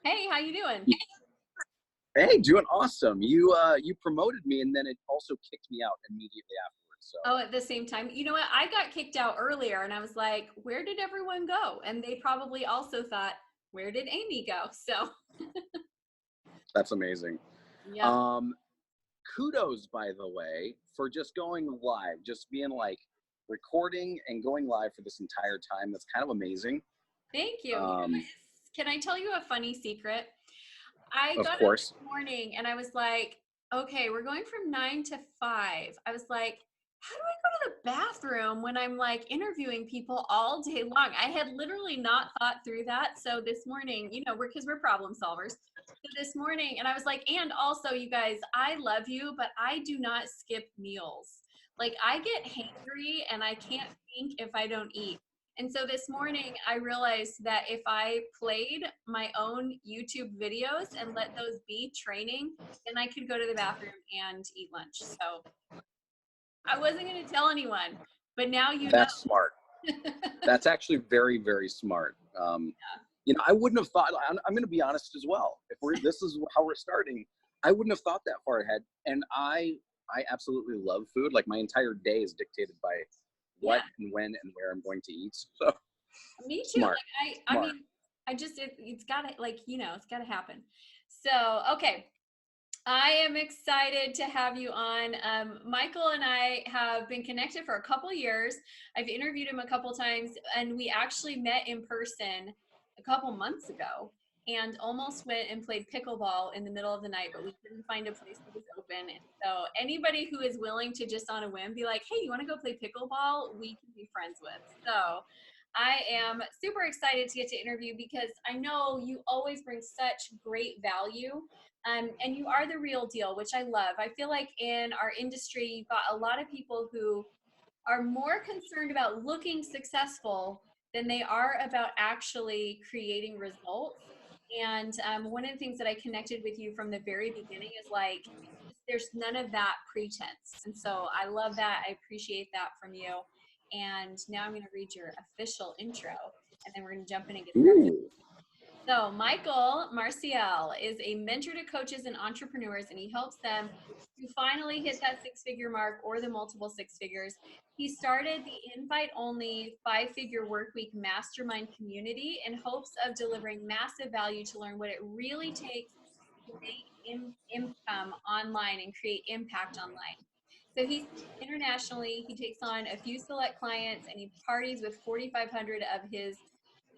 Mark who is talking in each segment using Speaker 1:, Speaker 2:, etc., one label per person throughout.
Speaker 1: Hey, how you doing?
Speaker 2: Hey, doing awesome. You promoted me, and then it also kicked me out immediately afterwards. So
Speaker 1: Oh, at the same time. You know what? I got kicked out earlier and I was like, where did everyone go? And they probably also thought, where did Amy go? So,
Speaker 2: that's amazing.
Speaker 1: yeah.
Speaker 2: Um, Kudos, by the way, for just going live, just being like recording and going live for this entire time. That's kind of amazing.
Speaker 1: Thank you.
Speaker 2: Um,
Speaker 1: Can I tell you a funny secret? I
Speaker 2: of
Speaker 1: got up
Speaker 2: course.
Speaker 1: this morning and I was like, okay, we're going from 9 to 5. I was like, how do I go to the bathroom when I'm like interviewing people all day long? I had literally not thought through that. So this morning, because we're problem solvers. So this morning, and I was like, and also, you guys, I love you, but I do not skip meals. Like, I get hangry and I can't think if I don't eat. And so this morning, I realized that if I played my own YouTube videos and let those be training, then I could go to the bathroom and eat lunch. So I wasn't going to tell anyone, but now you know.
Speaker 2: That's smart. That's actually very, very smart. I wouldn't have thought. I'm going to be honest as well. This is how we're starting, I wouldn't have thought that far ahead. And I absolutely love food. Like my entire day is dictated by what and when and where I'm going to eat. So
Speaker 1: Me too.
Speaker 2: smart.
Speaker 1: Like I mean, it's gotta it's gotta happen. So, okay. I am excited to have you on. Michael and I have been connected for a couple years. I've interviewed him a couple times, and we actually met in person a couple months ago and almost went and played pickleball in the middle of the night, but we couldn't find a place that was open. And so anybody who is willing to just on a whim be like, hey, you want to go play pickleball? We can be friends with. So I am super excited to get to interview because I know you always bring such great value. And you are the real deal, which I love. I feel like in our industry, you've got a lot of people who are more concerned about looking successful than they are about actually creating results. And one of the things that I connected with you from the very beginning is like, there's none of that pretense. And so I love that. I appreciate that from you. And now I'm going to read your official intro, and then we're going to jump in and get started.
Speaker 2: Ooh.
Speaker 1: So Michael Marcial is a mentor to coaches and entrepreneurs, and he helps them to finally hit that six-figure mark or the multiple six figures. He started the invite-only 5-figure workweek mastermind community in hopes of delivering massive value to learn what it really takes to make income online and create impact online. So he's internationally, he takes on a few select clients, and he parties with 4,500 of his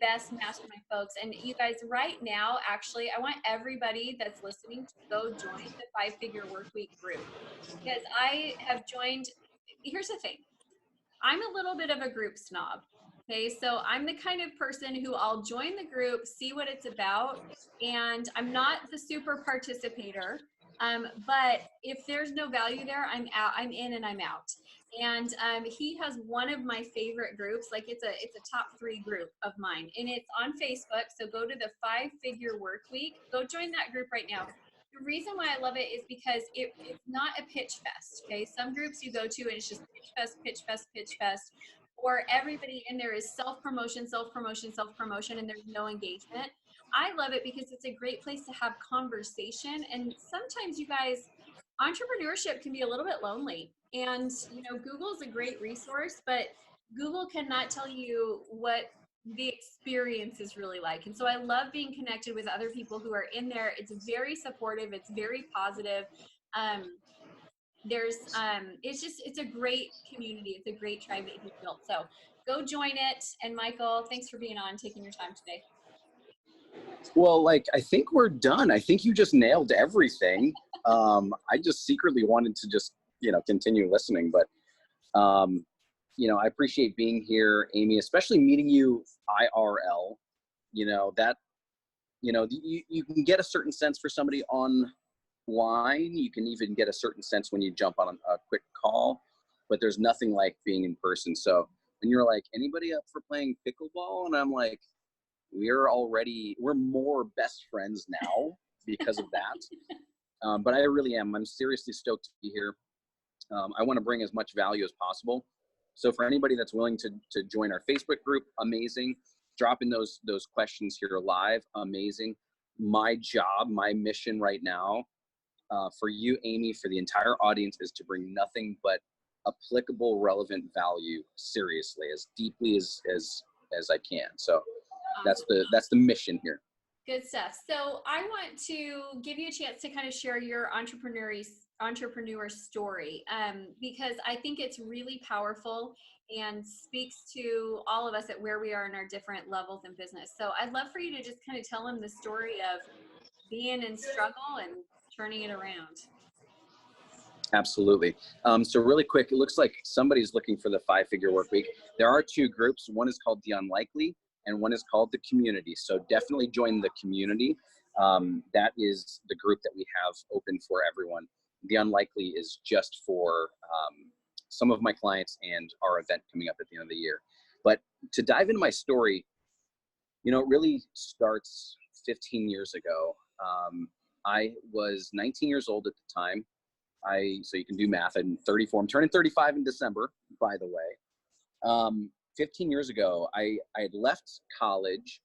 Speaker 1: best mastermind folks. And you guys, right now, actually, I want everybody that's listening to go join the 5-figure workweek group, because I have joined. Here's the thing, I'm a little bit of a group snob. Okay, so I'm the kind of person who I'll join the group, see what it's about, and I'm not the super participator. But if there's no value there, I'm out. I'm in and I'm out. And he has one of my favorite groups. Like it's a top 3 group of mine, and it's on Facebook. So go to the 5-figure workweek. Go join that group right now. The reason why I love it is because it's not a pitch fest. Okay, some groups you go to and it's just pitch fest, pitch fest, pitch fest, or everybody in there is self-promotion, self-promotion, self-promotion, and there's no engagement. I love it because it's a great place to have conversation. And sometimes, you guys, entrepreneurship can be a little bit lonely. And Google is a great resource, but Google cannot tell you what the experience is really like. And so I love being connected with other people who are in there. It's very supportive. It's very positive. It's a great community. It's a great tribe that he's built. So go join it. And Michael, thanks for being on, taking your time today.
Speaker 2: Well, I think we're done. I think you just nailed everything. I just secretly wanted to just, continue listening, but, I appreciate being here, Amy, especially meeting you IRL. You can get a certain sense for somebody online. You can even get a certain sense when you jump on a quick call, but there's nothing like being in person. So when you're like, anybody up for playing pickleball? And I'm like, we're more best friends now because of that. But I really am. I'm seriously stoked to be here. I want to bring as much value as possible. So for anybody that's willing to join our Facebook group, amazing. Dropping those questions here live, amazing. my job, my mission right now, for you, Amy, for the entire audience, is to bring nothing but applicable, relevant value seriously, as deeply as I can. So that's the mission here.
Speaker 1: Good stuff. So I want to give you a chance to kind of share your entrepreneur story, because I think it's really powerful and speaks to all of us at where we are in our different levels in business. So I'd love for you to just kind of tell them the story of being in struggle and turning it around.
Speaker 2: Absolutely. So really quick, it looks like somebody's looking for the 5-figure work week. There are 2 groups. One is called The Unlikely and one is called The Community. So definitely join The Community. That is the group that we have open for everyone. The Unlikely is just for some of my clients and our event coming up at the end of the year. But to dive into my story, you know, it really starts 15 years ago. I was 19 years old at the time. So you can do math. I'm 34. I'm turning 35 in December, by the way. 15 years ago, I had left college.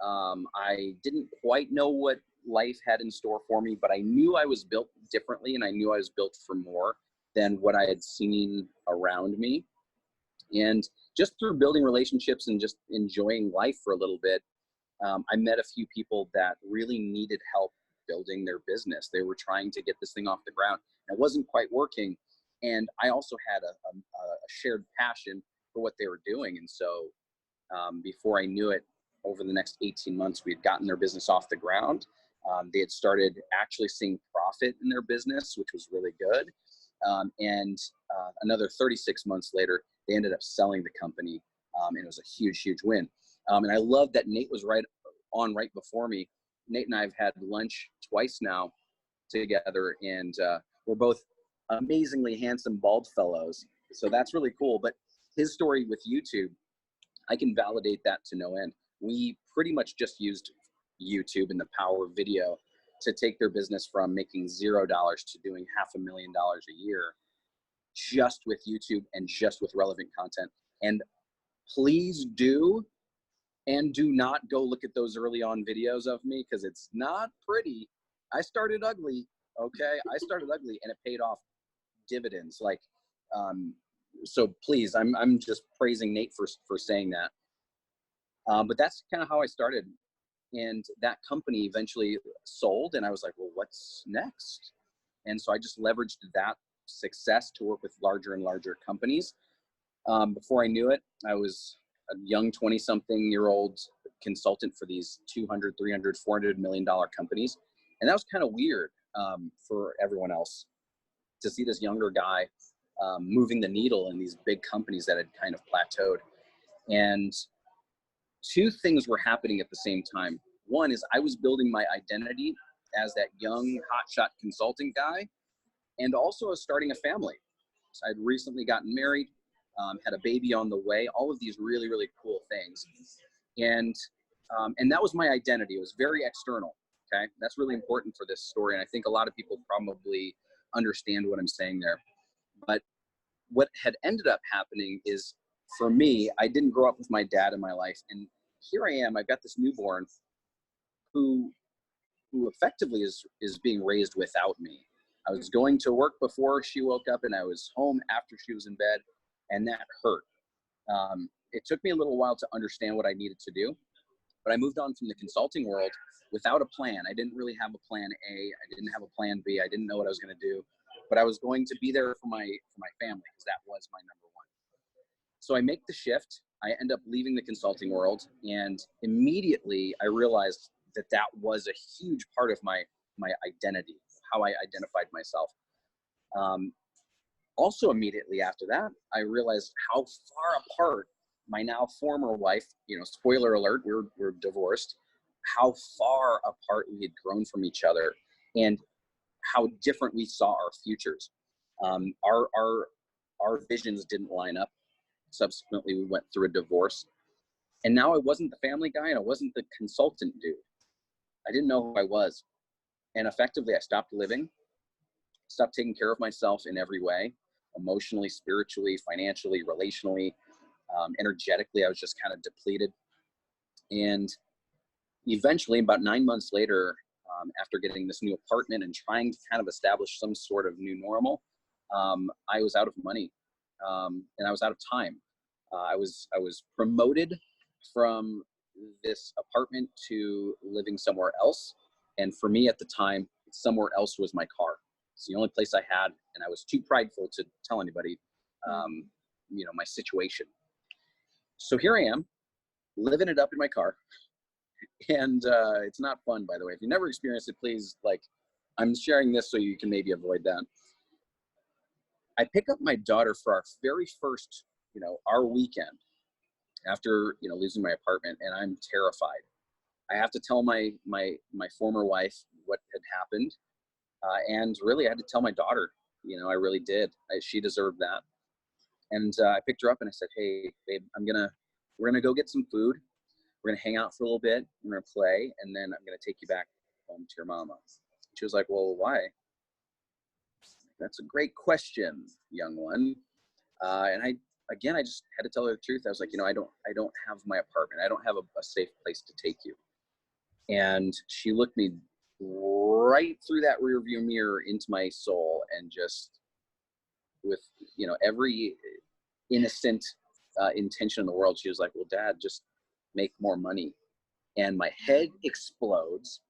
Speaker 2: I didn't quite know what life had in store for me, but I knew I was built differently, and I knew I was built for more than what I had seen around me. And just through building relationships and just enjoying life for a little bit, I met a few people that really needed help building their business. They were trying to get this thing off the ground, and it wasn't quite working. And I also had a shared passion for what they were doing. And so before I knew it, over the next 18 months, we had gotten their business off the ground. They had started actually seeing profit in their business, which was really good. And another 36 months later, they ended up selling the company, and it was a huge, huge win. And I love that Nate was right before me. Nate and I have had lunch twice now together, and we're both amazingly handsome bald fellows. So that's really cool. But his story with YouTube, I can validate that to no end. We pretty much just used YouTube and the power of video to take their business from making $0 to doing $500,000 a year, just with YouTube and just with relevant content. And please do not go look at those early on videos of me, because it's not pretty. I started ugly, okay? I started ugly, and it paid off dividends. Like, so please, I'm just praising Nate for saying that. But that's kind of how I started. And that company eventually sold, and I was like, well, what's next? And so I just leveraged that success to work with larger and larger companies. Before I knew it, I was a young 20-something-year-old consultant for these 200, 300, $400 million companies. And that was kind of weird for everyone else to see this younger guy moving the needle in these big companies that had kind of plateaued. And 2 things were happening at the same time. One is I was building my identity as that young hotshot consulting guy, and also as starting a family. So I'd recently gotten married, had a baby on the way, all of these really, really cool things. And that was my identity. It was very external, okay? That's really important for this story, and I think a lot of people probably understand what I'm saying there. But what had ended up happening is, for me, I didn't grow up with my dad in my life, and here I am, I've got this newborn who effectively is being raised without me. I was going to work before she woke up, and I was home after she was in bed, and that hurt. It took me a little while to understand what I needed to do, but I moved on from the consulting world without a plan. I didn't really have a plan A. I didn't have a plan B. I didn't know what I was going to do, but I was going to be there for my family, because that was my number one. So I make the shift. I end up leaving the consulting world, and immediately I realized that was a huge part of my identity, how I identified myself. Also immediately after that, I realized how far apart my now former wife, spoiler alert, we're divorced, how far apart we had grown from each other, and how different we saw our futures. Our visions didn't line up. Subsequently, we went through a divorce, and now I wasn't the family guy, and I wasn't the consultant dude. I didn't know who I was. And effectively, I stopped living, stopped taking care of myself in every way, emotionally, spiritually, financially, relationally, energetically. I was just kind of depleted. And eventually, about 9 months later, after getting this new apartment and trying to kind of establish some sort of new normal, I was out of money, and I was out of time. I was promoted from this apartment to living somewhere else, and for me at the time, somewhere else was my car. It's the only place I had, and I was too prideful to tell anybody, um, my situation. So here I am, living it up in my car, and it's not fun, by the way. If you never experienced it, please, I'm sharing this so you can maybe avoid that. I pick up my daughter for our very first, our weekend after, losing my apartment, and I'm terrified. I have to tell my former wife what had happened, and really I had to tell my daughter. I really did. She deserved that. And I picked her up and I said, "Hey, babe, we're gonna go get some food. We're gonna hang out for a little bit. We're gonna play, and then I'm gonna take you back home to your mama." She was like, "Well, why?" "That's a great question, young one." And I just had to tell her the truth. I was like, I don't have my apartment. I don't have a safe place to take you. And she looked me right through that rearview mirror into my soul, and just with, every innocent intention in the world, she was like, "Well, Dad, just make more money." And my head explodes,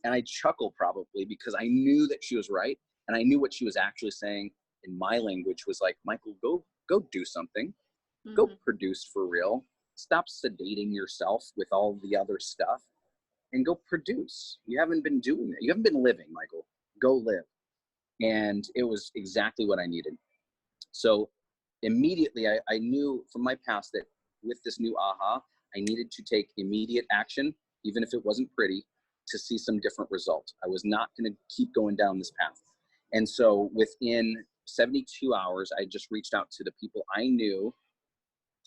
Speaker 2: and I chuckle probably because I knew that she was right, and I knew what she was actually saying in my language was like, "Michael, go do something. Go produce for real. Stop sedating yourself with all the other stuff and go produce. You haven't been doing it. You haven't been living, Michael. Go live." And it was exactly what I needed. So immediately I knew from my past that with this new aha, I needed to take immediate action, even if it wasn't pretty, to see some different results. I was not going to keep going down this path. And so within 72 hours, I just reached out to the people I knew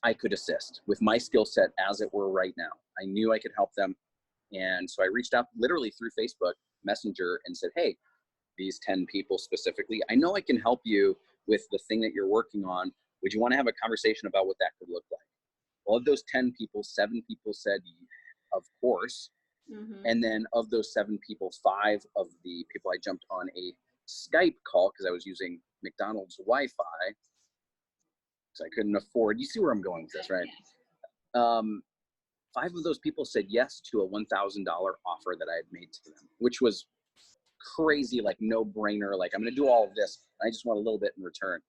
Speaker 2: I could assist with my skill set as it were right now. I knew I could help them. And so I reached out literally through Facebook Messenger and said, "Hey, these 10 people specifically, I know I can help you with the thing that you're working on. Would you want to have a conversation about what that could look like?" Well, of those 10 people, 7 people said, "Of course." And then of those 7 people, 5 of the people I jumped on a Skype call because I was using McDonald's Wi-Fi because I couldn't afford. You see where I'm going with this, right? 5 of those people said yes to a $1,000 offer that I had made to them, which was crazy, like no brainer. Like, I'm going to do all of this. I just want a little bit in return.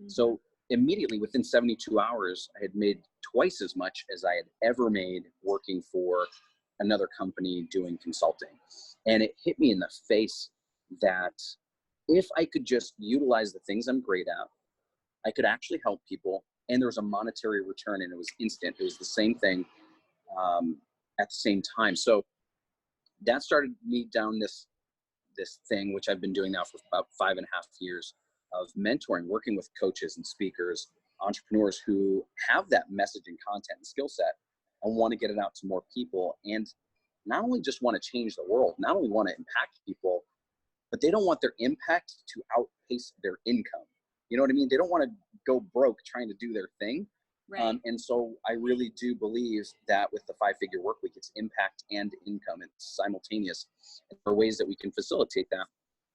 Speaker 2: So immediately within 72 hours, I had made twice as much as I had ever made working for another company doing consulting. And it hit me in the face that if I could just utilize the things I'm great at, I could actually help people, and there was a monetary return, and it was instant. It was the same thing at the same time. So that started me down this thing, which I've been doing now for about 5.5 years, of mentoring, working with coaches and speakers, entrepreneurs who have that message and content and skill set and want to get it out to more people, and not only just want to change the world, not only want to impact people, but they don't want their impact to outpace their income. You know what I mean? They don't want to go broke trying to do their thing.
Speaker 1: Right.
Speaker 2: And so I really do believe that with the 5-figure work week, it's impact and income. It's simultaneous. And there are ways that we can facilitate that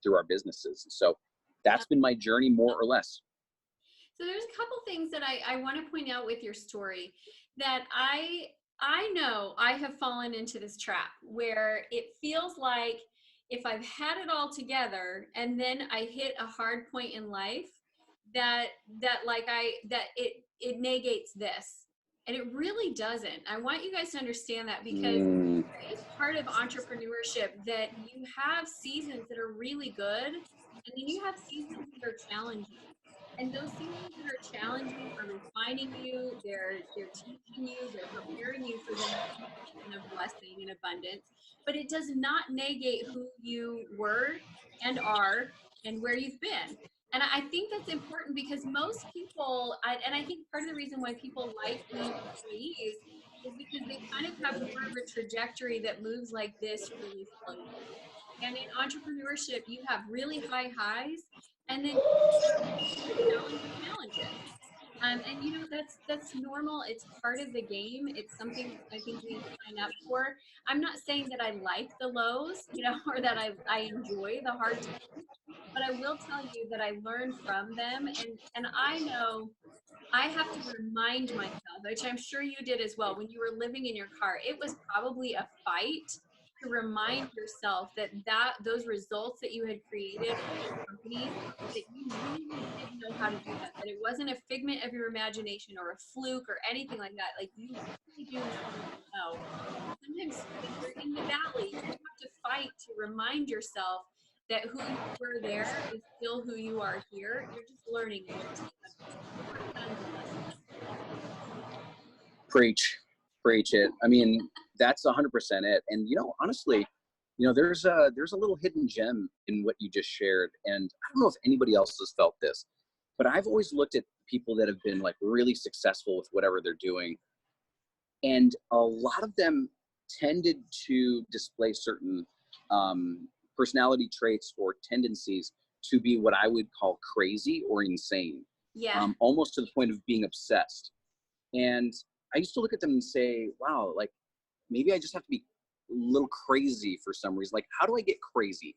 Speaker 2: through our businesses. So that's been my journey, more or less.
Speaker 1: So there's a couple things that I want to point out with your story that I know I have fallen into this trap where it feels like if I've had it all together and then I hit a hard point in life, that it negates this. And it really doesn't. I want you guys to understand that, because there is part of entrepreneurship that you have seasons that are really good, and then you have seasons that are challenging. And those seasons that are challenging are refining you, they're teaching you, they're preparing you for the next season of blessing and abundance. But it does not negate who you were and are and where you've been. And I think that's important, because most people, and I think part of the reason why people like being employees is because they kind of have more of a trajectory that moves like this really slowly. And in entrepreneurship, you have really high highs, and then you have really challenging challenges. And you know, that's normal. It's part of the game. It's something I think we sign up for. I'm not saying that I like the lows, you know, or that I enjoy the hard times, but I will tell you that I learn from them. And I know I have to remind myself, which I'm sure you did as well, when you were living in your car, it was probably a fight to remind yourself that those results that you had created for your companies, that you really did know how to do that it wasn't a figment of your imagination or a fluke or anything like that. Like you really do know. And sometimes when you're in the valley, you have to fight to remind yourself that who you were there is still who you are here. You're just learning more. Tons of lessons.
Speaker 2: Preach it. I mean, that's 100% it. And honestly, there's a little hidden gem in what you just shared. And I don't know if anybody else has felt this, but I've always looked at people that have been like really successful with whatever they're doing, and a lot of them tended to display certain personality traits or tendencies to be what I would call crazy or insane,
Speaker 1: Yeah.
Speaker 2: almost to the point of being obsessed. And I used to look at them and say, wow, like maybe I just have to be a little crazy for some reason. Like, how do I get crazy?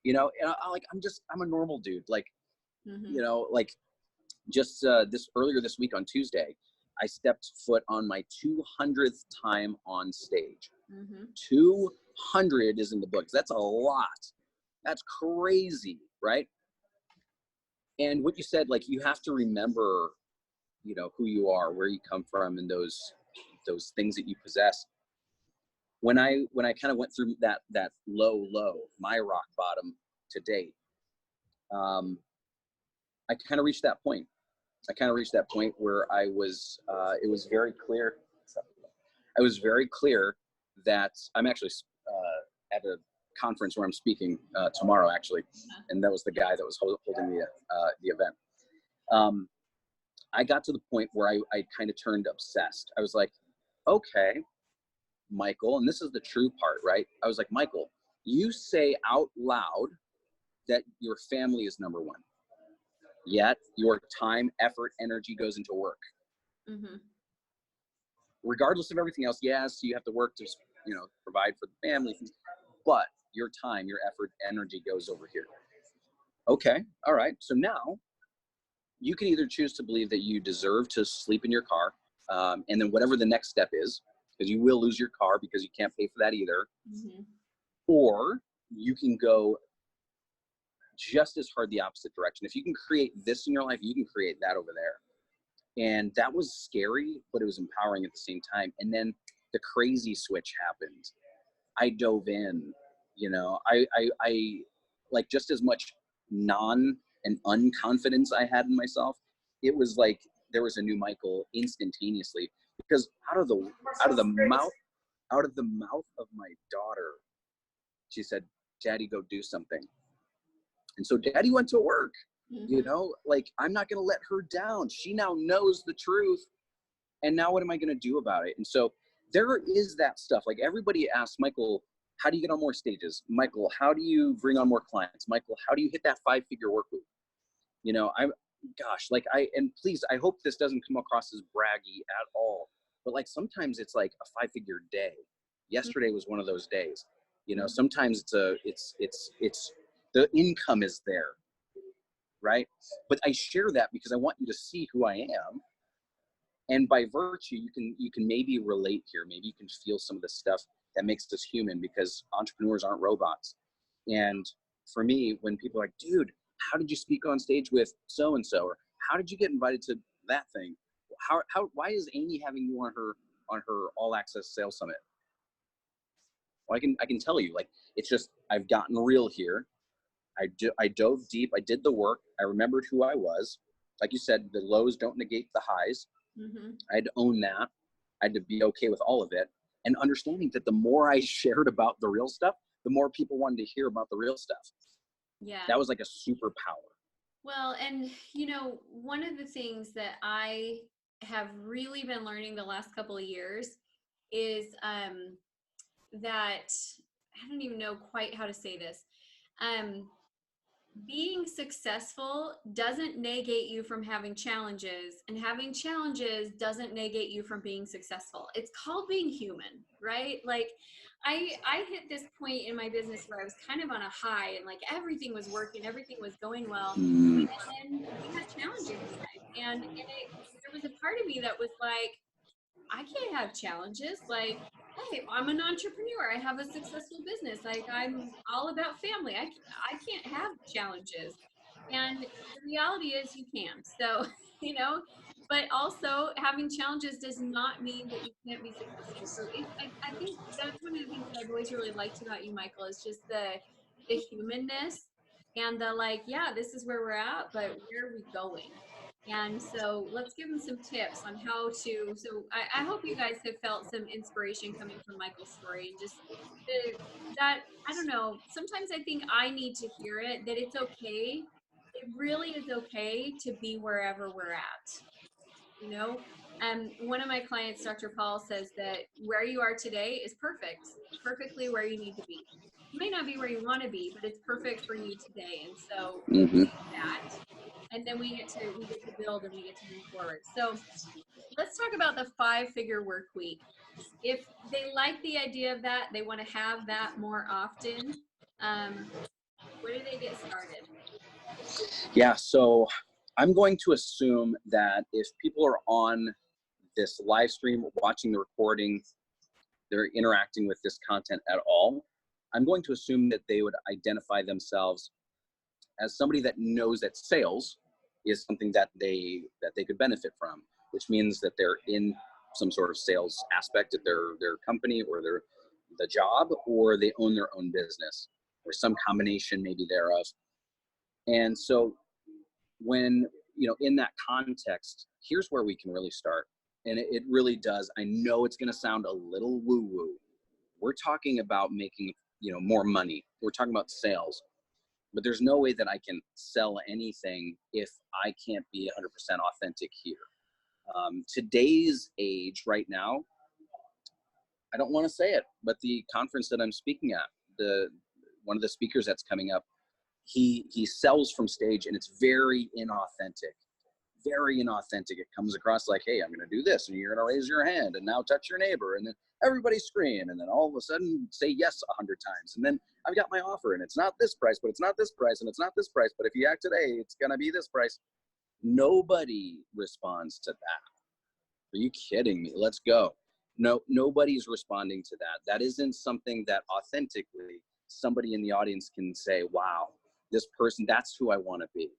Speaker 2: And I'm a normal dude. Like,
Speaker 1: Mm-hmm.
Speaker 2: like just earlier this week on Tuesday, I stepped foot on my 200th time on stage.
Speaker 1: Mm-hmm.
Speaker 2: 200 is in the books. That's a lot. That's crazy, right? And what you said, like, you have to remember, who you are, where you come from, and those things that you possess. When I kind of went through that low, my rock bottom to date, I kind of reached that point. Where I was, it was very clear. I was very clear that I'm actually at a conference where I'm speaking tomorrow, actually, and that was the guy that was holding the event. I got to the point where I kind of turned obsessed. I was like, okay, Michael, and this is the true part, right? I was like, Michael, you say out loud that your family is number one, yet your time, effort, energy goes into work.
Speaker 1: Mm-hmm.
Speaker 2: Regardless of everything else, yes, you have to work to, provide for the family, but your time, your effort, energy goes over here. Okay, all right. So now you can either choose to believe that you deserve to sleep in your car, and then whatever the next step is, because you will lose your car because you can't pay for that either,
Speaker 1: Mm-hmm.
Speaker 2: or you can go just as hard the opposite direction. If you can create this in your life, you can create that over there. And that was scary, but it was empowering at the same time. And then the crazy switch happened. I dove in, I like, just as much non and unconfidence I had in myself. It was like there was a new Michael instantaneously, because out of the mouth of my daughter, she said, "Daddy, go do something." And so Daddy went to work.
Speaker 1: Mm-hmm.
Speaker 2: Like, I'm not going to let her down. She now knows the truth. And now what am I going to do about it? And so there is that stuff. Like, everybody asks, Michael, how do you get on more stages? Michael, how do you bring on more clients? Michael, how do you hit that 5-figure work week? And please, I hope this doesn't come across as braggy at all. But like, sometimes it's like a 5-figure day. Yesterday was one of those days. Sometimes it's the income is there, right? But I share that because I want you to see who I am. And by virtue, you can maybe relate here. Maybe you can feel some of the stuff that makes us human, because entrepreneurs aren't robots. And for me, when people are like, dude, how did you speak on stage with so-and-so? Or how did you get invited to that thing? Why is Amy having you on her all access sales summit? Well, I can tell you, like, it's just, I've gotten real here. I dove deep. I did the work. I remembered who I was. Like you said, the lows don't negate the highs.
Speaker 1: Mm-hmm.
Speaker 2: I had to own that. I had to be okay with all of it. And understanding that the more I shared about the real stuff, the more people wanted to hear about the real stuff.
Speaker 1: Yeah.
Speaker 2: That was like a superpower.
Speaker 1: Well, and one of the things that I have really been learning the last couple of years is that I don't even know quite how to say this. Um, being successful doesn't negate you from having challenges, and having challenges doesn't negate you from being successful. It's called being human, right? Like I hit this point in my business where I was kind of on a high and like everything was working, everything was going well.
Speaker 2: Mm,
Speaker 1: And then we had challenges in life. There was a part of me that was like, I can't have challenges. Like, hey, I'm an entrepreneur. I have a successful business. Like, I'm all about family. I can't have challenges. And the reality is you can. So, you know, but also having challenges does not mean that you can't be successful. So I think that's one of the things that I've always really liked about you, Michael, is just the humanness and the like, yeah, this is where we're at, but where are we going? And so let's give them some tips on how to. So I hope you guys have felt some inspiration coming from Michael's story and just that, I don't know, sometimes I think I need to hear it, that it's okay. It really is okay to be wherever we're at, you know? One of my clients, Dr. Paul, says that where you are today is perfect, perfectly where you need to be. You may not be where you want to be, but it's perfect for you today. And so
Speaker 2: hmm
Speaker 1: embrace that. And then we get to build and we get to move forward. So let's talk about the 5-figure work week. If they like the idea of that, they want to have that more often. Um, where do they get started?
Speaker 2: Yeah, so I'm going to assume that if people are on this live stream, watching the recording, they're interacting with this content at all, I'm going to assume that they would identify themselves as somebody that knows that sales is something that they could benefit from, which means that they're in some sort of sales aspect of their company or the job, or they own their own business or some combination maybe thereof. And so when, in that context, here's where we can really start. And it really does. I know it's going to sound a little woo woo. We're talking about making, more money. We're talking about sales, but there's no way that I can sell anything if I can't be 100% authentic here. Today's age right now, I don't want to say it, but the conference that I'm speaking at, one of the speakers that's coming up, he sells from stage, and it's very inauthentic. Very inauthentic. It comes across like, hey, I'm going to do this, and you're going to raise your hand, and now touch your neighbor, and then everybody scream, and then all of a sudden say yes 100 times, and then I've got my offer, and it's not this price, but it's not this price, and it's not this price, but if you act today, it's going to be this price. Nobody responds to that. Are you kidding me? Let's go. No, nobody's responding to that. That isn't something that authentically somebody in the audience can say, wow, this person, that's who I want to be.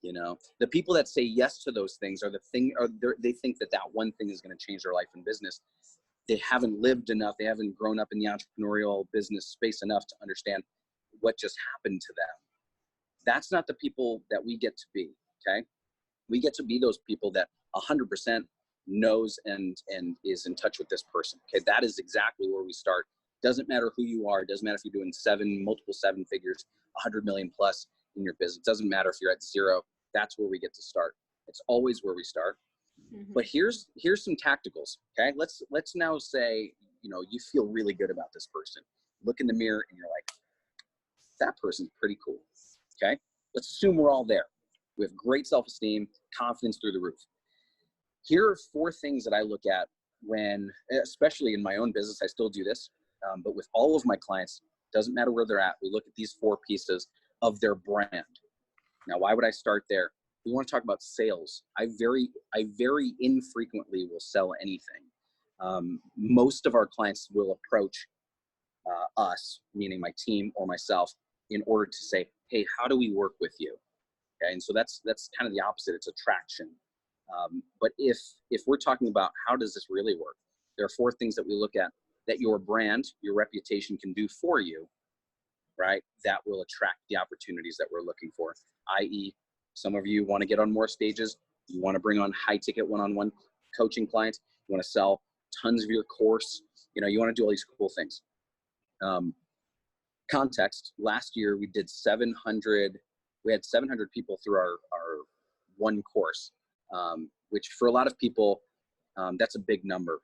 Speaker 2: The people that say yes to those things are they think that one thing is going to change their life in business. They haven't lived enough. They haven't grown up in the entrepreneurial business space enough to understand what just happened to them. That's not the people that we get to be. Okay. We get to be those people that 100% knows and is in touch with this person. Okay. That is exactly where we start. Doesn't matter who you are. Doesn't matter if you're doing multiple seven figures, 100 million plus in your business. Doesn't matter if you're at zero. That's where we get to start. It's always where we start.
Speaker 1: Mm-hmm.
Speaker 2: But here's some tacticals. Okay. Let's now say, you feel really good about this person. Look in the mirror and you're like, that person's pretty cool. Okay. Let's assume we're all there. We have great self-esteem, confidence through the roof. Here are 4 things that I look at when, especially in my own business, I still do this. But with all of my clients, doesn't matter where they're at, we look at these 4 pieces of their brand. Now, why would I start there? We want to talk about sales. I very infrequently will sell anything. Most of our clients will approach us, meaning my team or myself, in order to say, hey, how do we work with you? Okay, and so that's kind of the opposite. It's attraction. But if we're talking about how does this really work, there are 4 things that we look at that your brand, your reputation can do for you, right? That will attract the opportunities that we're looking for, i.e., some of you want to get on more stages. You want to bring on high ticket one-on-one coaching clients. You want to sell tons of your course. You want to do all these cool things. Context, last year we had 700 people through our one course, which for a lot of people, that's a big number.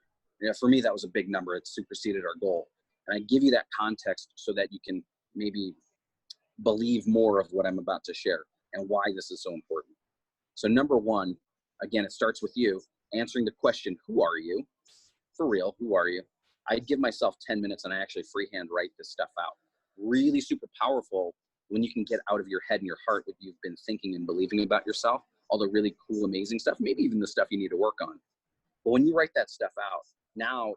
Speaker 2: For me, that was a big number. It superseded our goal. And I give you that context so that you can maybe believe more of what I'm about to share and why this is so important. So number one, again, it starts with you answering the question, who are you? For real, who are you? I give myself 10 minutes and I actually freehand write this stuff out. Really super powerful when you can get out of your head and your heart what you've been thinking and believing about yourself, all the really cool, amazing stuff, maybe even the stuff you need to work on. But when you write that stuff out, now,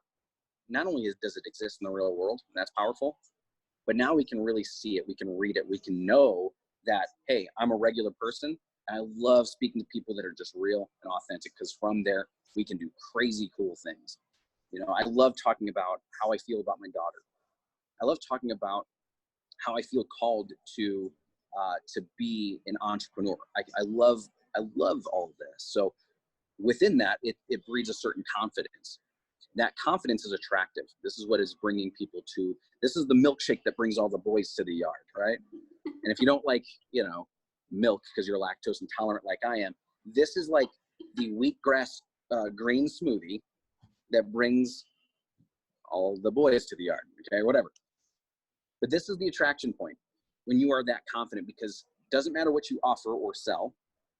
Speaker 2: not only does it exist in the real world, and that's powerful, but now we can really see it, we can read it, we can know that, hey, I'm a regular person. I love speaking to people that are just real and authentic, because from there, we can do crazy cool things. You know, I love talking about how I feel about my daughter. I love talking about how I feel called to be an entrepreneur. I love all of this. So within that, it breeds a certain confidence. That confidence is attractive. This is what is bringing people to, this is the milkshake that brings all the boys to the yard, right? And if you don't like, you know, milk because you're lactose intolerant like I am, this is like the wheatgrass green smoothie that brings all the boys to the yard, okay, whatever. But this is the attraction point when you are that confident, because it doesn't matter what you offer or sell,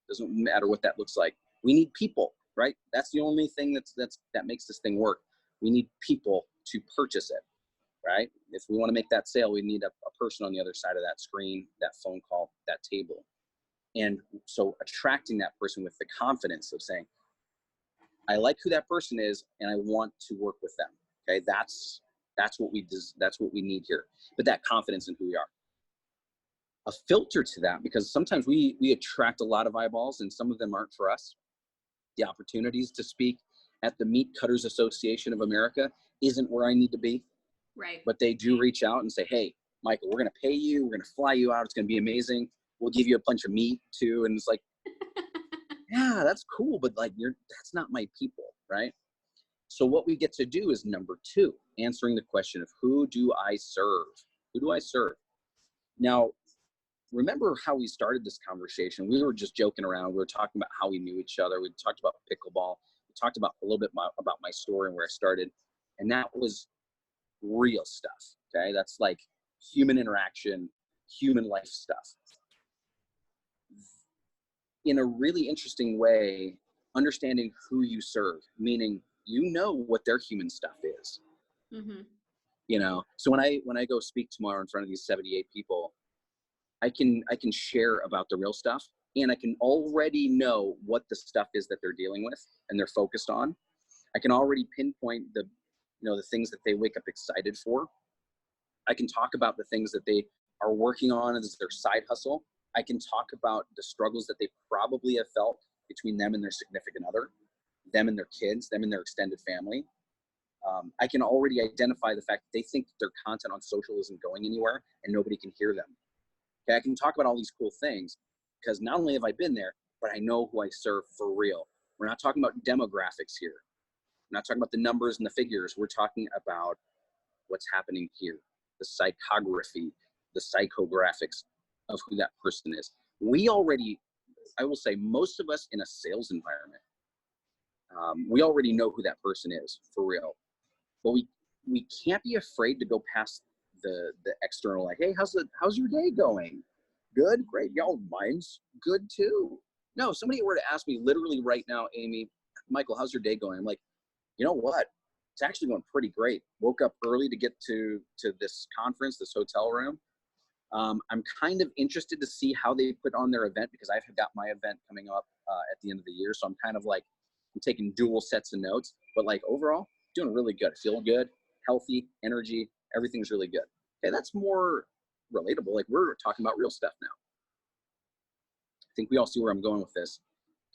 Speaker 2: doesn't matter what that looks like. We need people, right? That's the only thing that makes this thing work. We need people to purchase it, right? If we want to make that sale, we need a person on the other side of that screen, that phone call, that table. And so attracting that person with the confidence of saying, I like who that person is and I want to work with them. Okay, that's what we need here. But that confidence in who we are. A filter to that, because sometimes we attract a lot of eyeballs and some of them aren't for us. The opportunities to speak at the Meat Cutters Association of America isn't where I need to be.
Speaker 1: Right.
Speaker 2: But they do reach out and say, hey, Michael, we're going to pay you. We're going to fly you out. It's going to be amazing. We'll give you a bunch of meat too. And it's like, yeah, that's cool. But like, that's not my people, right? So what we get to do is number two, answering the question of who do I serve? Who do I serve? Now, remember how we started this conversation? We were just joking around. We were talking about how we knew each other. We talked about pickleball. We talked about a little bit about my story and where I started. And that was real stuff, okay? That's like human interaction, human life stuff. In a really interesting way, understanding who you serve, meaning you know what their human stuff is.
Speaker 1: Mm-hmm.
Speaker 2: You know, so when I go speak tomorrow in front of these 78 people, I can share about the real stuff, and I can already know what the stuff is that they're dealing with and they're focused on. I can already pinpoint the things that they wake up excited for. I can talk about the things that they are working on as their side hustle. I can talk about the struggles that they probably have felt between them and their significant other, them and their kids, them and their extended family. I can already identify the fact that they think their content on social isn't going anywhere and nobody can hear them. Okay, I can talk about all these cool things because not only have I been there, but I know who I serve for real. We're not talking about demographics here. We're not talking about the numbers and the figures. We're talking about what's happening here, the psychography, the psychographics of who that person is. We already, I will say, most of us in a sales environment, we already know who that person is for real. But we can't be afraid to go past the external, like, hey, how's your day going? Good, great. Y'all, mine's good too. No, if somebody were to ask me literally right now, Amy, Michael, how's your day going? I'm like, you know what? It's actually going pretty great. Woke up early to get to this conference, this hotel room. I'm kind of interested to see how they put on their event because I've got my event coming up at the end of the year. So I'm kind of like, I'm taking dual sets of notes, but like overall, doing really good. Feel good, healthy, energy, everything's really good. Okay, that's more relatable. Like we're talking about real stuff now. I think we all see where I'm going with this.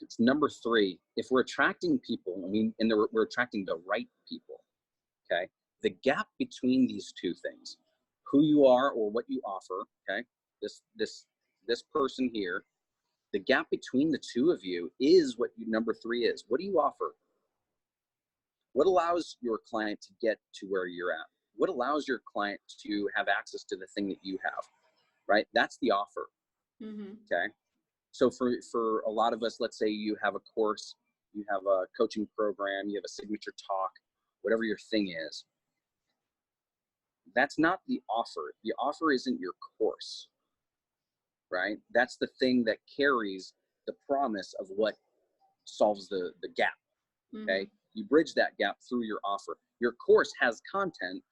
Speaker 2: It's number three. If we're attracting people, we're attracting the right people, okay? The gap between these two things, who you are or what you offer, okay? This person here, the gap between the two of you is what number three is. What do you offer? What allows your client to get to where you're at? What allows your client to have access to the thing that you have, right? That's the offer, okay? So for a lot of us, let's say you have a course, you have a coaching program, you have a signature talk, whatever your thing is. That's not the offer. The offer isn't your course. right? That's the thing that carries the promise of what solves the gap. Okay. You bridge that gap through your offer. Your course has content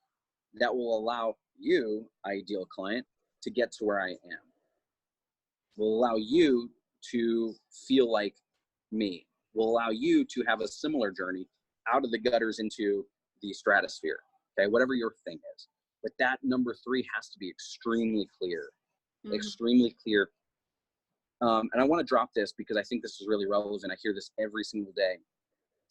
Speaker 2: that will allow you, ideal client, to get to where I am, will allow you to feel like me, will allow you to have a similar journey out of the gutters into the stratosphere. Okay. Whatever your thing is. But that number 3 has to be extremely clear, extremely clear. And I want to drop this because I think this is really relevant. I hear this every single day.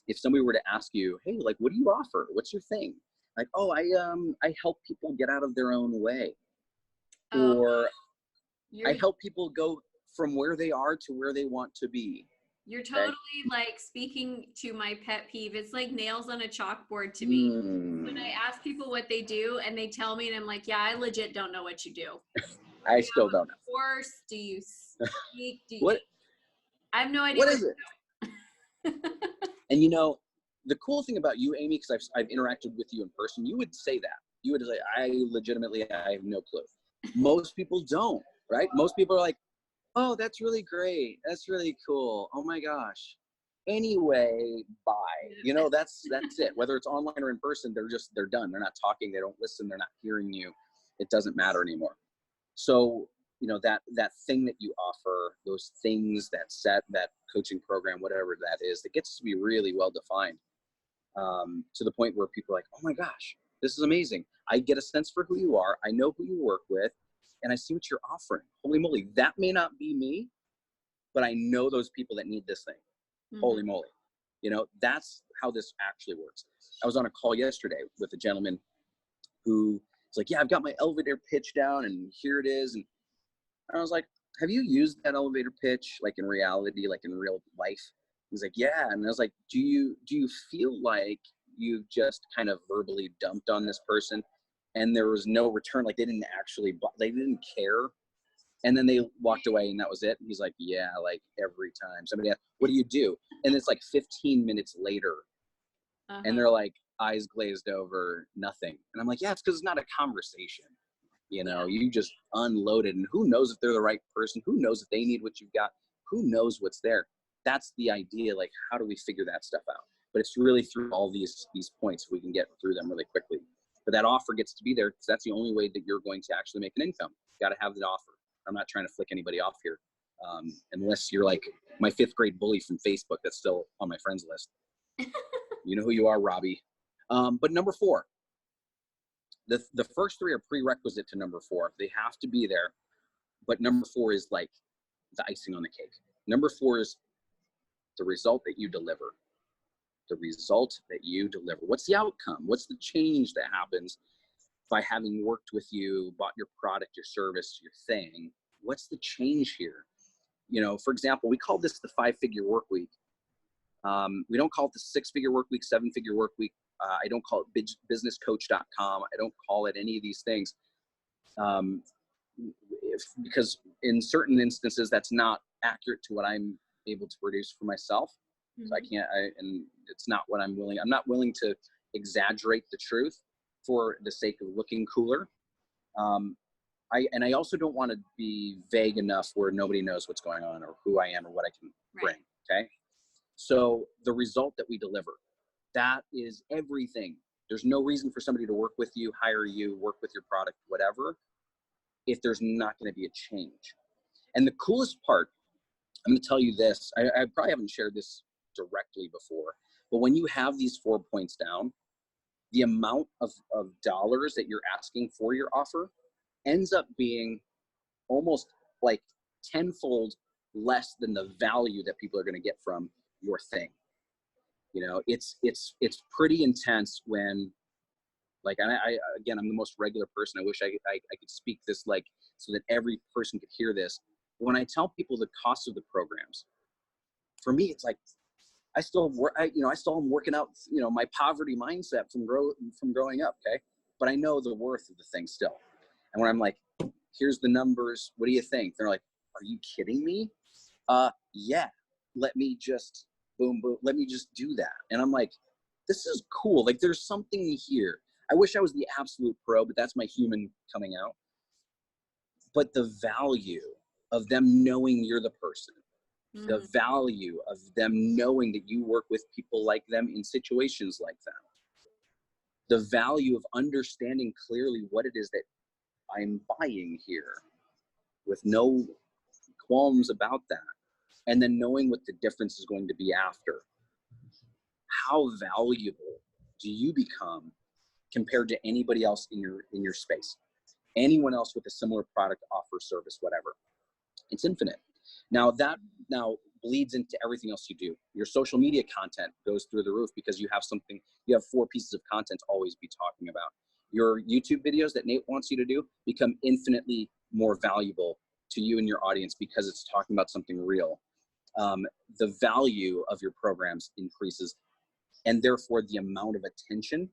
Speaker 2: If somebody were to ask you, hey, like, what do you offer? What's your thing? Like, oh, I help people get out of their own way. Or I help people go from where they are to where they want to be.
Speaker 1: You're totally like speaking to my pet peeve. It's like nails on a chalkboard to me. When I ask people what they do and they tell me and I'm like, yeah, I legit don't know what you do.
Speaker 2: I still don't know.
Speaker 1: Of course, do you speak?
Speaker 2: What?
Speaker 1: I have no idea.
Speaker 2: What is it? And you know, the cool thing about you, Amy, because I've interacted with you in person, you would say that. You would say, I have no clue. Most people don't, right? Most people are like, oh, that's really great. That's really cool. Oh my gosh. Anyway, bye. You know, that's it. Whether it's online or in person, they're done. They're not talking. They don't listen. They're not hearing you. It doesn't matter anymore. So, you know, that thing that you offer, those things, that coaching program, whatever that is, it gets to be really well defined, to the point where people are like, oh my gosh, this is amazing. I get a sense for who you are. I know who you work with, and I see what you're offering. Holy moly, that may not be me, but I know those people that need this thing. Holy moly. You know, that's how this actually works. I was on a call yesterday with a gentleman who was like, yeah, I've got my elevator pitch down and here it is. And I was like, have you used that elevator pitch, like in reality, like in real life? He's like, yeah. And I was like, do you feel like you've just kind of verbally dumped on this person and there was no return? Like they didn't care. And then they walked away and that was it. And he's like, yeah, like every time somebody asked, what do you do? And it's like 15 minutes later and they're like eyes glazed over, nothing. And I'm like, yeah, it's because it's not a conversation. You know, you just unloaded, and who knows if they're the right person? Who knows if they need what you've got? Who knows what's there? That's the idea. Like, how do we figure that stuff out? But it's really through all these points, we can get through them really quickly. But that offer gets to be there because that's the only way that you're going to actually make an income. You got to have the offer. I'm not trying to flick anybody off here, unless you're like my 5th grade bully from Facebook that's still on my friends list. You know who you are, Robbie. But number 4. The first 3 are prerequisite to number 4. They have to be there. But number 4 is like the icing on the cake. Number 4 is the result that you deliver. The result that you deliver. What's the outcome? What's the change that happens by having worked with you, bought your product, your service, your thing? What's the change here? You know, for example, we call this the 5-figure work week. We don't call it the 6-figure work week, 7-figure work week. I don't call it businesscoach.com. I don't call it any of these things, because in certain instances, that's not accurate to what I'm able to produce for myself. So and it's not what I'm not willing to exaggerate the truth for the sake of looking cooler. I also don't want to be vague enough where nobody knows what's going on or who I am or what I can bring. Okay. So the result that we deliver, that is everything. There's no reason for somebody to work with you, hire you, work with your product, whatever, if there's not going to be a change. And the coolest part, I'm going to tell you this, I probably haven't shared this directly before, but when you have these 4 points down, the amount of dollars that you're asking for your offer ends up being almost like tenfold less than the value that people are going to get from your thing. You know, it's pretty intense when, like, again, I'm the most regular person. I wish I could speak this like so that every person could hear this. But when I tell people the cost of the programs, for me, it's like I still am working out, you know, my poverty mindset from growing up. Okay, but I know the worth of the thing still. And when I'm like, here's the numbers, what do you think? They're like, are you kidding me? Yeah. Let me just boom. Let me just do that. And I'm like, this is cool. Like there's something here. I wish I was the absolute pro, but that's my human coming out. But the value of them knowing you're the person, the
Speaker 1: Mm.
Speaker 2: value of them knowing that you work with people like them in situations like them, the value of understanding clearly what it is that I'm buying here with no qualms about that, and then knowing what the difference is going to be after. How valuable do you become compared to anybody else in your space? Anyone else with a similar product, offer, service, whatever. It's infinite. Now that now bleeds into everything else you do. Your social media content goes through the roof because you have something, you have 4 pieces of content to always be talking about. Your YouTube videos that Nate wants you to do become infinitely more valuable to you and your audience because it's talking about something real. The value of your programs increases, and therefore the amount of attention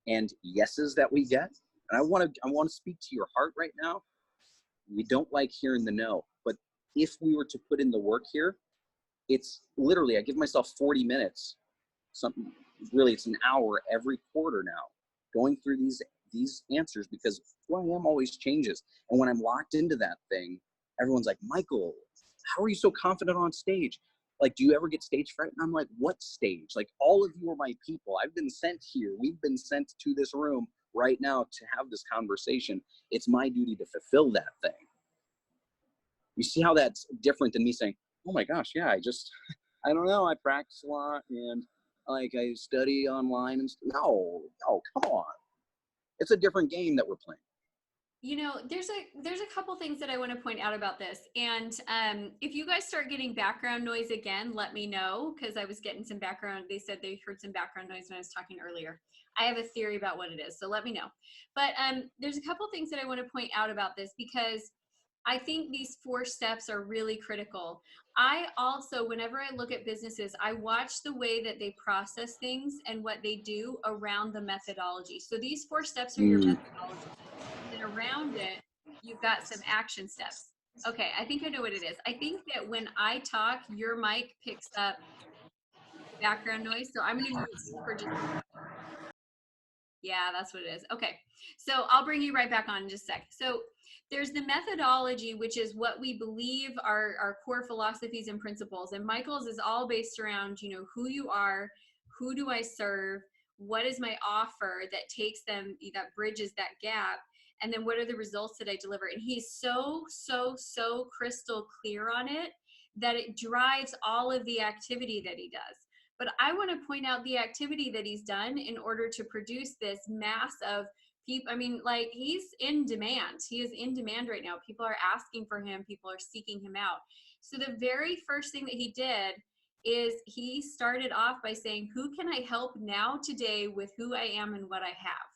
Speaker 2: and yeses that we get. And I want to speak to your heart right now. We don't like hearing the no, but if we were to put in the work here, it's literally, I give myself 40 minutes, something really, it's an hour every quarter now, going through these answers, because who I am always changes. And when I'm locked into that thing, everyone's like, Michael, how are you so confident on stage? Like, do you ever get stage fright? And I'm like, what stage? Like, all of you are my people. I've been sent here. We've been sent to this room right now to have this conversation. It's my duty to fulfill that thing. You see how that's different than me saying, oh my gosh, yeah, I don't know, I practice a lot and like I study online and no, come on. It's a different game that we're playing.
Speaker 1: You know, there's a couple things that I want to point out about this. And if you guys start getting background noise again, let me know, because I was getting some background. They said they heard some background noise when I was talking earlier. I have a theory about what it is, so let me know. But there's a couple things that I want to point out about this, because I think these 4 steps are really critical. I also, whenever I look at businesses, I watch the way that they process things and what they do around the methodology. So these 4 steps are your methodology. And then around it, you've got some action steps. Okay, I think I know what it is. I think that when I talk, your mic picks up background noise. So I'm going to mute you for just a second. Yeah, that's what it is. Okay, so I'll bring you right back on in just a sec. So there's the methodology, which is what we believe are our core philosophies and principles. And Michael's is all based around, you know, who you are, who do I serve, what is my offer that takes them, that bridges that gap, and then what are the results that I deliver. And he's so crystal clear on it that it drives all of the activity that he does. But I want to point out the activity that he's done in order to produce this mass of people. I mean, like, he's in demand. He is in demand right now. People are asking for him. People are seeking him out. So the very first thing that he did is he started off by saying, who can I help now today with who I am and what I have?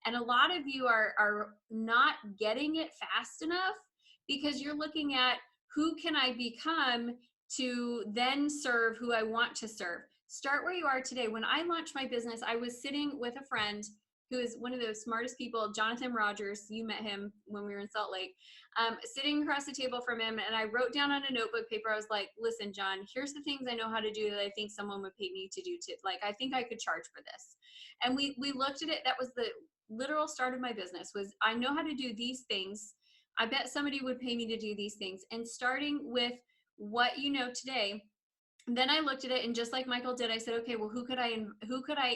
Speaker 1: And a lot of you are not getting it fast enough because you're looking at who can I become to then serve who I want to serve. Start where you are today. When I launched my business, I was sitting with a friend who is one of the smartest people, Jonathan Rogers. You met him when we were in Salt Lake. Sitting across the table from him, and I wrote down on a notebook paper, I was like, listen, John, here's the things I know how to do that I think someone would pay me to do. Like, I think I could charge for this. And we looked at it. That was the literal start of my business, was I know how to do these things. I bet somebody would pay me to do these things. And starting with what you know today, then I looked at it, and just like Michael did, I said, okay, well, who could I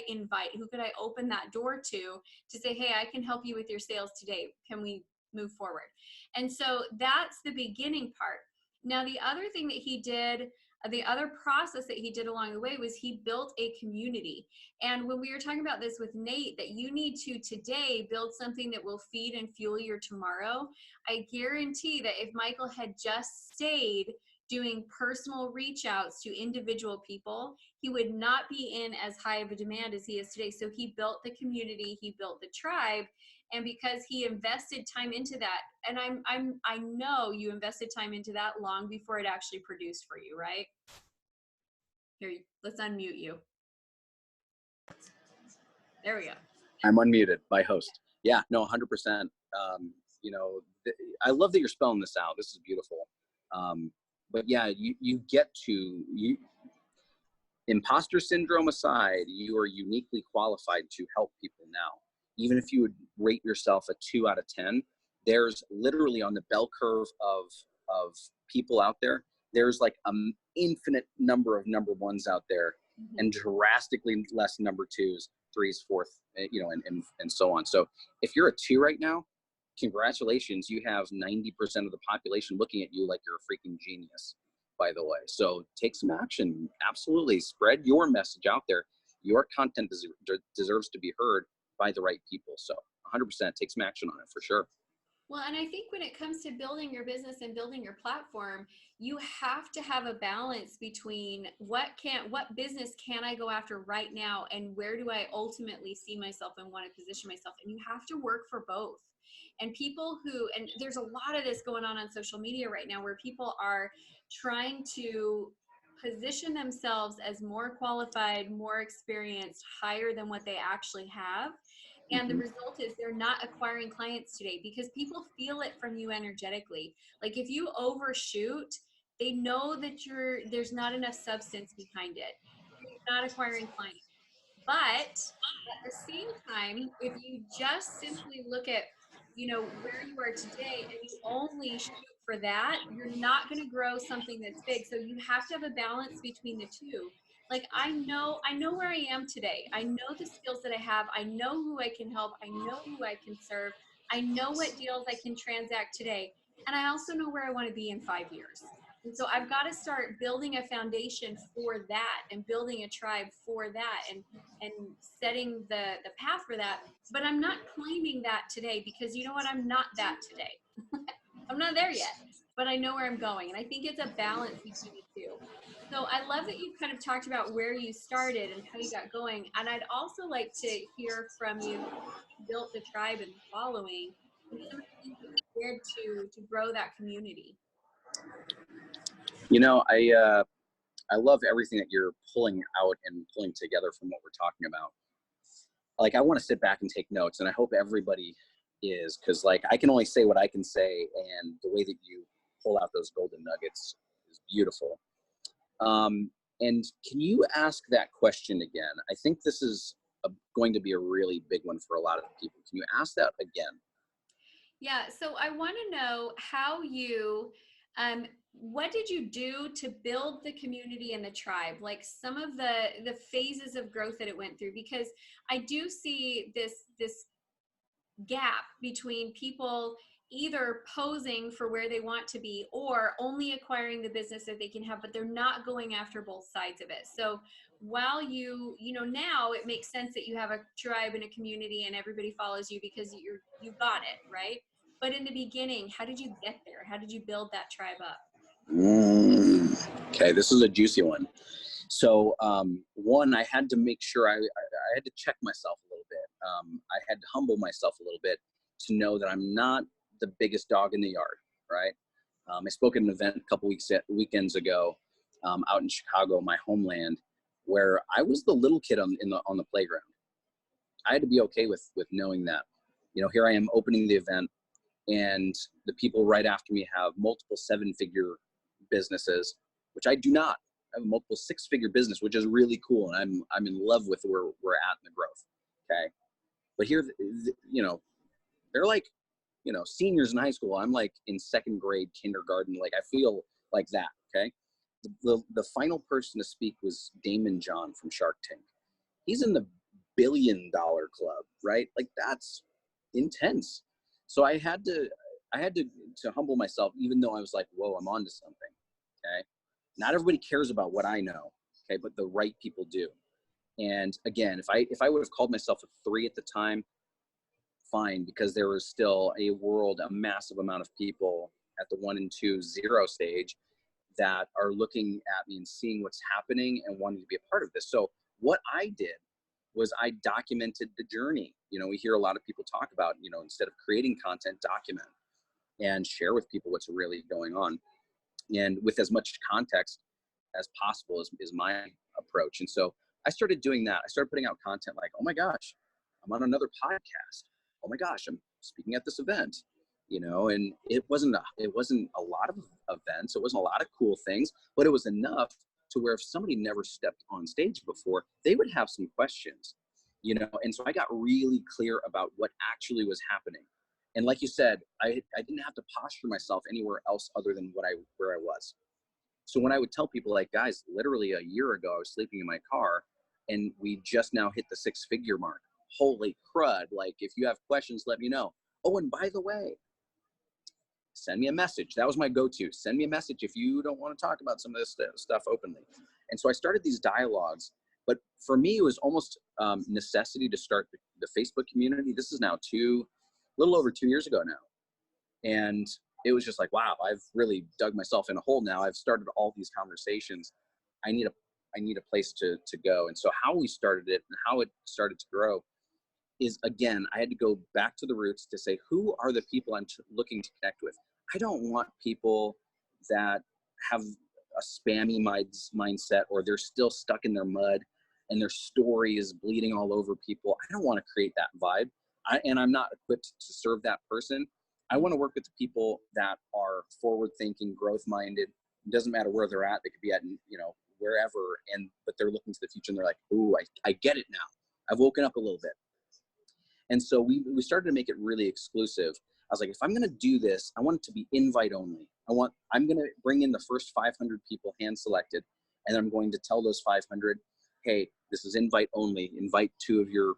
Speaker 1: invite? Who could I open that door to say, hey, I can help you with your sales today. Can we move forward? And so that's the beginning part. Now, the other thing that he did, the other process that he did along the way, was he built a community. And when we were talking about this with Nate, that you need to today build something that will feed and fuel your tomorrow, I guarantee that if Michael had just stayed doing personal reach outs to individual people, he would not be in as high of a demand as he is today. So he built the community, he built the tribe, and because he invested time into that, and I know you invested time into that long before it actually produced for you, right? Here, let's unmute you. There we go.
Speaker 2: I'm unmuted by host. Yeah, no, 100%. You know, I love that you're spelling this out. This is beautiful. But yeah, you get to, imposter syndrome aside, you are uniquely qualified to help people now. Even if you would rate yourself a 2 out of 10, there's literally on the bell curve of of people out there, there's like an infinite number of number ones out there, and drastically less number twos, threes, fourth, you know, and so on. So if you're a 2 right now, congratulations, you have 90% of the population looking at you like you're a freaking genius, by the way. So take some action. Absolutely. Spread your message out there. Your content deserves to be heard by the right people. So 100% take some action on it for sure.
Speaker 1: Well, and I think when it comes to building your business and building your platform, you have to have a balance between what business can I go after right now, and where do I ultimately see myself and want to position myself. And you have to work for both. And there's a lot of this going on social media right now, where people are trying to position themselves as more qualified, more experienced, higher than what they actually have. And the result is they're not acquiring clients today, because people feel it from you energetically. Like if you overshoot, they know that there's not enough substance behind it. You're not acquiring clients. But at the same time, if you just simply look at, where you are today, and you only shoot for that, you're not going to grow something that's big. So you have to have a balance between the two. Like I know where I am today. I know the skills that I have. I know who I can help. I know who I can serve. I know what deals I can transact today. And I also know where I want to be in 5 years. And so I've got to start building a foundation for that, and building a tribe for that, and setting the path for that. But I'm not claiming that today, because you know what? I'm not that today. I'm not there yet, but I know where I'm going. And I think it's a balance between the two. So I love that you've kind of talked about where you started and how you got going. And I'd also like to hear from you how you built the tribe and the following, and some of the things that you did to grow that community.
Speaker 2: You know, I love everything that you're pulling out and pulling together from what we're talking about. Like, I want to sit back and take notes, and I hope everybody is, because like I can only say what I can say, and the way that you pull out those golden nuggets is beautiful. And can you ask that question again? I think this is going to be a really big one for a lot of people. Can you ask that again?
Speaker 1: Yeah, so I want to know how what did you do to build the community and the tribe? Like some of the phases of growth that it went through, because I do see this gap between people either posing for where they want to be, or only acquiring the business that they can have, but they're not going after both sides of it. So while now it makes sense that you have a tribe and a community and everybody follows you because you got it, right? But in the beginning, how did you get there? How did you build that tribe up?
Speaker 2: Okay, this is a juicy one. So one, I had to make sure I had to check myself a little bit. I had to humble myself a little bit to know that I'm not the biggest dog in the yard, right? I spoke at an event a couple weekends ago out in Chicago, my homeland, where I was the little kid on the playground. I had to be okay with knowing that. You know, here I am opening the event, and the people right after me have multiple 7-figure businesses, which I do not. I have a multiple 6-figure business, which is really cool, and I'm in love with where we're at in the growth. Okay, but here, you know, they're like, you know, seniors in high school. I'm like in 2nd grade, kindergarten. Like I feel like that. Okay, the final person to speak was Damon John from Shark Tank. He's in the $1 billion club, right? Like that's intense. So I had to humble myself, even though I was like, whoa, I'm onto something. Okay. Not everybody cares about what I know. Okay. But the right people do. And again, if I would have called myself a 3 at the time, fine, because there was still a massive amount of people at the 1 and 2 0 stage that are looking at me and seeing what's happening and wanting to be a part of this. So what I did was I documented the journey. You know, we hear a lot of people talk about, you know, instead of creating content, document and share with people what's really going on, and with as much context as possible is my approach. And so I started doing that. I started putting out content like, oh my gosh, I'm on another podcast. Oh my gosh, I'm speaking at this event, you know, and it wasn't a lot of events. It wasn't a lot of cool things, but it was enough to where if somebody never stepped on stage before, they would have some questions, you know? And so I got really clear about what actually was happening. And like you said, I didn't have to posture myself anywhere else other than where I was. So when I would tell people, like, guys, literally a year ago, I was sleeping in my car and we just now hit the 6-figure mark. Holy crud. Like, if you have questions, let me know. Oh, and by the way, send me a message. That was my go-to. Send me a message if you don't want to talk about some of this stuff openly. And so I started these dialogues, but for me, it was almost necessity to start the Facebook community. This is now a little over 2 years ago now. And it was just like, wow, I've really dug myself in a hole now. I've started all these conversations. I need a place to go. And so how we started it and how it started to grow is, again, I had to go back to the roots to say, who are the people I'm looking to connect with? I don't want people that have a spammy mindset, or they're still stuck in their mud and their story is bleeding all over people. I don't want to create that vibe. And I'm not equipped to serve that person. I want to work with the people that are forward-thinking, growth-minded. It doesn't matter where they're at. They could be at, wherever, but they're looking to the future and they're like, ooh, I get it now. I've woken up a little bit. And so we started to make it really exclusive. I was like, if I'm going to do this, I want it to be invite only. I'm going to bring in the first 500 people hand selected. And I'm going to tell those 500, hey, this is invite only. Invite 2 of your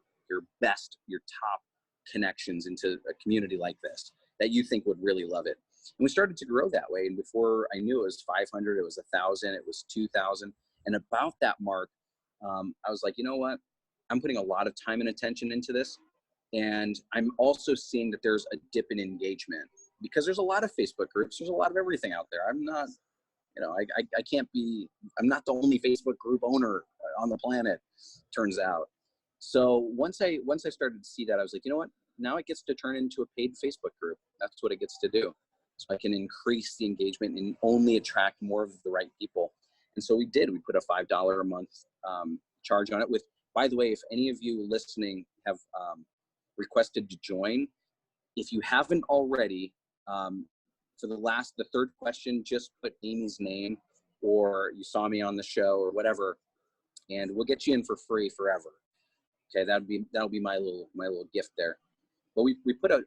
Speaker 2: best, your top connections into a community like this that you think would really love it. And we started to grow that way. And before I knew it was 500, it was 1,000, it was 2,000. And about that mark, I was like, you know what? I'm putting a lot of time and attention into this. And I'm also seeing that there's a dip in engagement because there's a lot of Facebook groups. There's a lot of everything out there. I'm not, I can't be, I'm not the only Facebook group owner on the planet, turns out. So once I started to see that, I was like, you know what? Now it gets to turn into a paid Facebook group. That's what it gets to do. So I can increase the engagement and only attract more of the right people. And so we did. We put a $5 a month charge on it. With, by the way, if any of you listening have requested to join, if you haven't already, for the third question, just put Amy's name, or you saw me on the show or whatever, and we'll get you in for free forever. Okay, that'll be my little gift there. But we put a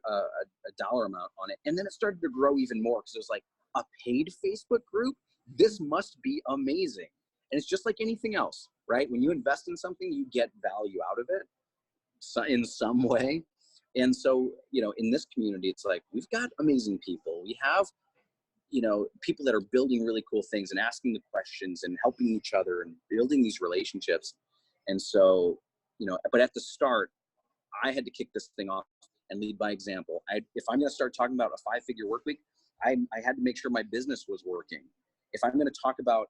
Speaker 2: dollar amount on it, and then it started to grow even more because it was like, a paid Facebook group? This must be amazing. And it's just like anything else, right? When you invest in something, you get value out of it in some way. And so, in this community, it's like, we've got amazing people. We have, people that are building really cool things and asking the questions and helping each other and building these relationships. And so, but at the start, I had to kick this thing off and lead by example. If I'm going to start talking about a 5-figure work week, I had to make sure my business was working. If I'm going to talk about,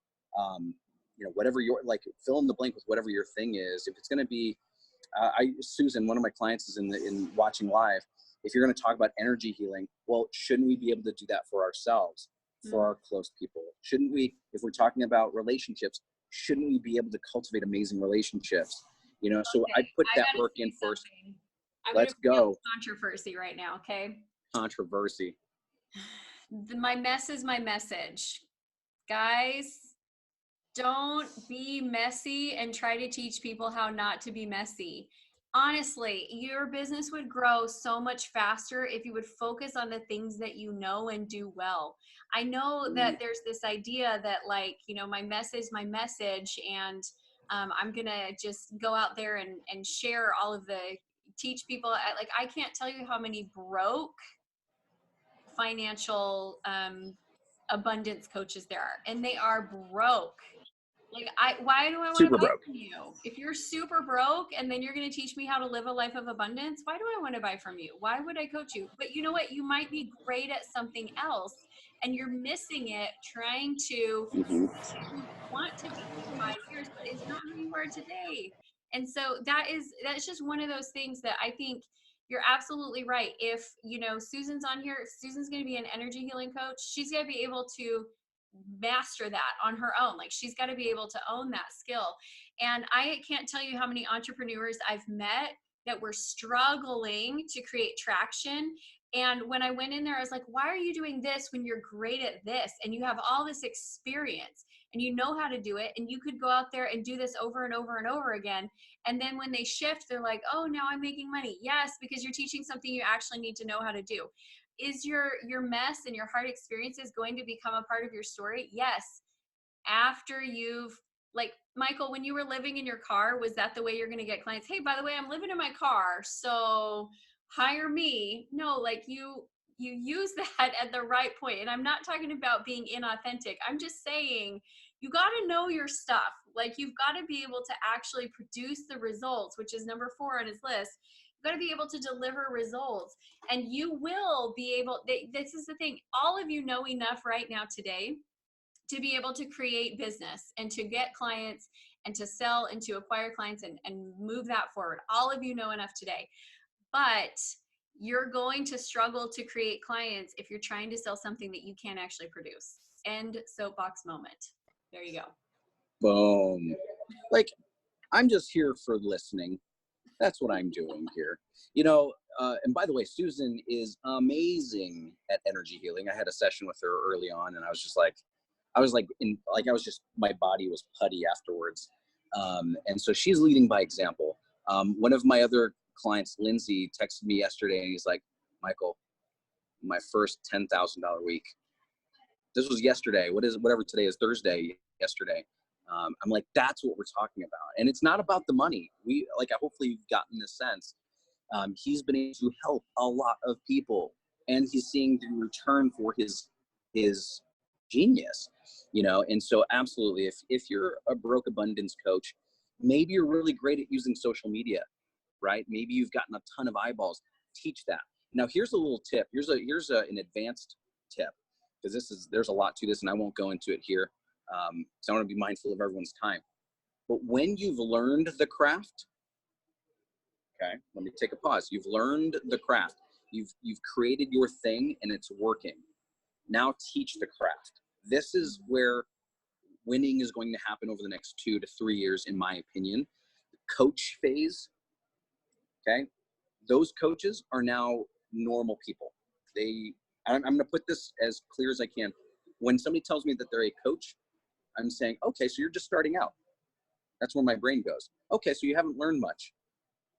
Speaker 2: whatever fill in the blank with whatever your thing is, if it's going to be, Susan, one of my clients is in watching live. If you're going to talk about energy healing, well, shouldn't we be able to do that for ourselves, for our close people? Shouldn't we, if we're talking about relationships, shouldn't we be able to cultivate amazing relationships? So
Speaker 1: Okay,
Speaker 2: I put that work in first. Let's go.
Speaker 1: Controversy right now, okay?
Speaker 2: Controversy.
Speaker 1: My mess is my message. Guys, don't be messy and try to teach people how not to be messy. Honestly, your business would grow so much faster if you would focus on the things that you know and do well. I know that there's this idea that, my mess is my message, and I'm going to just go out there and share all of teach people. I can't tell you how many broke financial abundance coaches there are, and they are broke. Why do I want to buy from you? If you're super broke and then you're going to teach me how to live a life of abundance, why do I want to buy from you? Why would I coach you? But you know what? You might be great at something else and you're missing it trying to want to be in 5 years, but it's not who you are today. And so that's just one of those things that I think you're absolutely right. If, Susan's on here, if Susan's going to be an energy healing coach, she's going to be able to master that on her own. She's got to be able to own that skill. And I can't tell you how many entrepreneurs I've met that were struggling to create traction. And when I went in there, I was like, why are you doing this when you're great at this and you have all this experience? and you know how to do it, and you could go out there and do this over and over and over again. And then when they shift, they're like, oh, now I'm making money. Yes, because you're teaching something you actually need to know how to do. Is your mess and your hard experiences going to become a part of your story? Yes. After you've, like, Michael, when you were living in your car, was that the way you're going to get clients? Hey, by the way, I'm living in my car, so hire me. No, like you use that at the right point. And I'm not talking about being inauthentic. I'm just saying you got to know your stuff. Like, you've got to be able to actually produce the results, which is number 4 on his list. You've got to be able to deliver results, and you will be able, this is the thing, all of you know enough right now today to be able to create business and to get clients and to sell and to acquire clients and move that forward. All of you know enough today. But you're going to struggle to create clients if you're trying to sell something that you can't actually produce. End soapbox moment. There you go.
Speaker 2: Boom. Like, I'm just here for listening. That's what I'm doing here. You know, and by the way, Susan is amazing at energy healing. I had a session with her early on, and I was just like, my body was putty afterwards. And so she's leading by example. One of my other clients, Lindsay, texted me yesterday, and he's like, Michael, my first $10,000 week. This was yesterday. Whatever today is, Thursday, yesterday. I'm like, that's what we're talking about. And it's not about the money. Hopefully you've gotten this sense. He's been able to help a lot of people, and he's seeing the return for his genius, you know? And so absolutely, if you're a broke abundance coach, maybe you're really great at using social media, right? Maybe you've gotten a ton of eyeballs. Teach that. Now, here's a little tip. Here's an advanced tip, because there's a lot to this, and I won't go into it here, because I want to be mindful of everyone's time. But when you've learned the craft, okay, let me take a pause. You've learned the craft. You've created your thing, and it's working. Now teach the craft. This is where winning is going to happen over the next 2 to 3 years, in my opinion. The coach phase, okay? Those coaches are now normal people. I'm going to put this as clear as I can. When somebody tells me that they're a coach, I'm saying, okay, so you're just starting out. That's where my brain goes. Okay, so you haven't learned much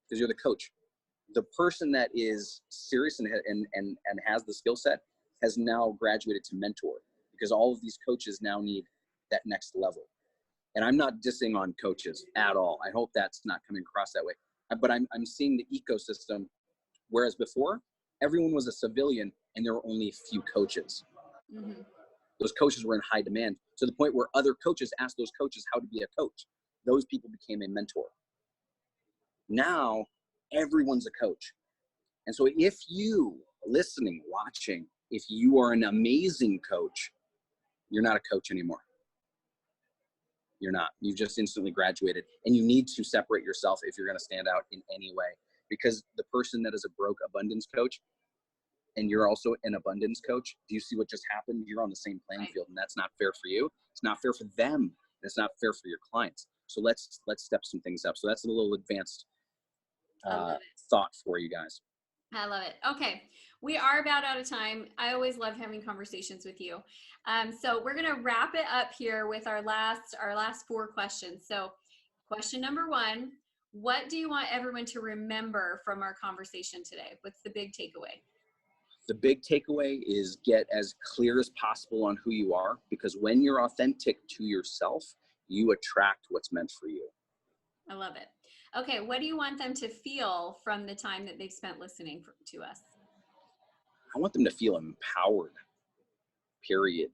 Speaker 2: because you're the coach. The person that is serious and has the skill set has now graduated to mentor, because all of these coaches now need that next level. And I'm not dissing on coaches at all. I hope that's not coming across that way. But I'm seeing the ecosystem, whereas before, everyone was a civilian and there were only a few coaches. Mm-hmm. Those coaches were in high demand, to the point where other coaches asked those coaches how to be a coach. Those people became a mentor. Now, everyone's a coach. And so if you, listening, watching, if you are an amazing coach, you're not a coach anymore. You're not. You've just instantly graduated, and you need to separate yourself if you're going to stand out in any way, because the person that is a broke abundance coach and you're also an abundance coach, do you see what just happened? You're on the same playing field, and that's not fair for you. It's not fair for them. And it's not fair for your clients. So let's step some things up. So that's a little advanced thought for you guys.
Speaker 1: I love it. Okay. We are about out of time. I always love having conversations with you. So we're going to wrap it up here with our last 4 questions. So question number 1, what do you want everyone to remember from our conversation today? What's the big takeaway?
Speaker 2: The big takeaway is get as clear as possible on who you are, because when you're authentic to yourself, you attract what's meant for you.
Speaker 1: I love it. Okay, what do you want them to feel from the time that they've spent listening to us?
Speaker 2: I want them to feel empowered, period.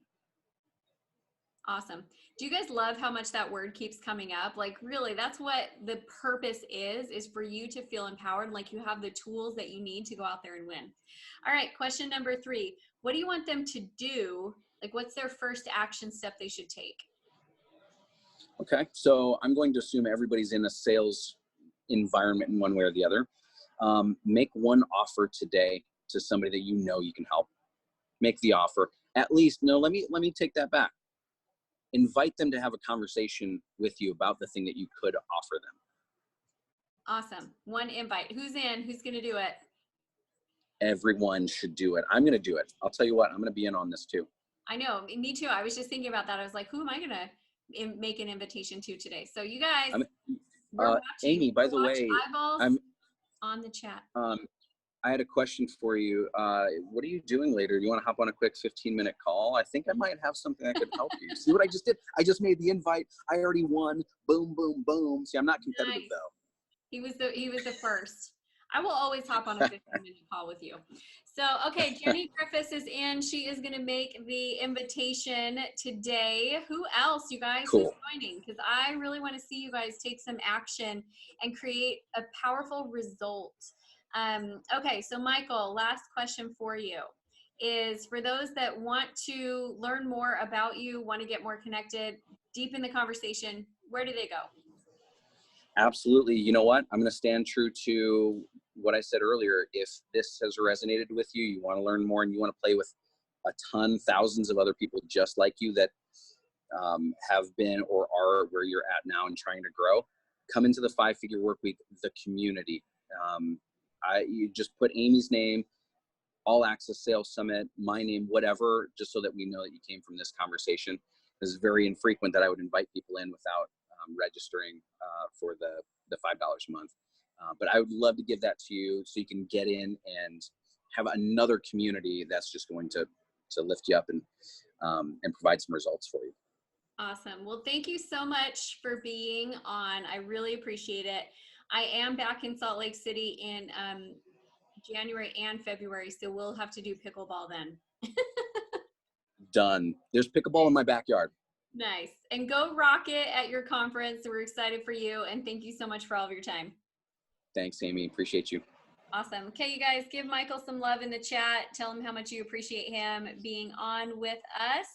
Speaker 1: Awesome. Do you guys love how much that word keeps coming up? Like, really, that's what the purpose is for you to feel empowered, like you have the tools that you need to go out there and win. All right, question number 3. What do you want them to do? Like, what's their first action step they should take?
Speaker 2: Okay, so I'm going to assume everybody's in a sales environment in one way or the other. Make one offer today to somebody that you know you can help. Make the offer. At least, no, let me take that back. Invite them to have a conversation with you about the thing that you could offer them.
Speaker 1: Awesome. One invite. Who's in? Who's going to do it?
Speaker 2: Everyone should do it. I'm going to do it. I'll tell you what, I'm going to be in on this too.
Speaker 1: I know. Me too. I was just thinking about that. I was like, who am I going to make an invitation to today. So you guys,
Speaker 2: I'm,
Speaker 1: we're watching.
Speaker 2: Amy, by the
Speaker 1: Watch
Speaker 2: way,
Speaker 1: eyeballs on the chat.
Speaker 2: I had a question for you. What are you doing later? Do you want to hop on a quick 15-minute call? I think I might have something that could help you. See what I just did? I just made the invite. I already won. Boom, boom, boom. See, I'm not competitive though.
Speaker 1: He was the first. I will always hop on a 15-minute call with you. So, okay, Jenny Griffiths is in. She is going to make the invitation today. Who else, you guys,
Speaker 2: Cool.
Speaker 1: who's joining? Because I really want to see you guys take some action and create a powerful result. Okay, so Michael, last question for you is for those that want to learn more about you, want to get more connected, deepen the conversation, where do they go?
Speaker 2: Absolutely. You know what? I'm going to stand true to what I said earlier. If this has resonated with you, you want to learn more and you want to play with a ton, thousands of other people just like you that have been or are where you're at now and trying to grow, come into the 5-Figure Workweek, the community. You just put Amy's name, All Access Sales Summit, my name, whatever, just so that we know that you came from this conversation. It's very infrequent that I would invite people in without registering for the $5 a month. But I would love to give that to you so you can get in and have another community that's just going to lift you up and provide some results for you.
Speaker 1: Awesome. Well, thank you so much for being on. I really appreciate it. I am back in Salt Lake City in January and February, so we'll have to do pickleball then.
Speaker 2: Done. There's pickleball in my backyard.
Speaker 1: Nice. And go rock it at your conference. We're excited for you. And thank you so much for all of your time.
Speaker 2: Thanks, Amy. Appreciate you.
Speaker 1: Awesome. Okay, you guys, give Michael some love in the chat. Tell him how much you appreciate him being on with us.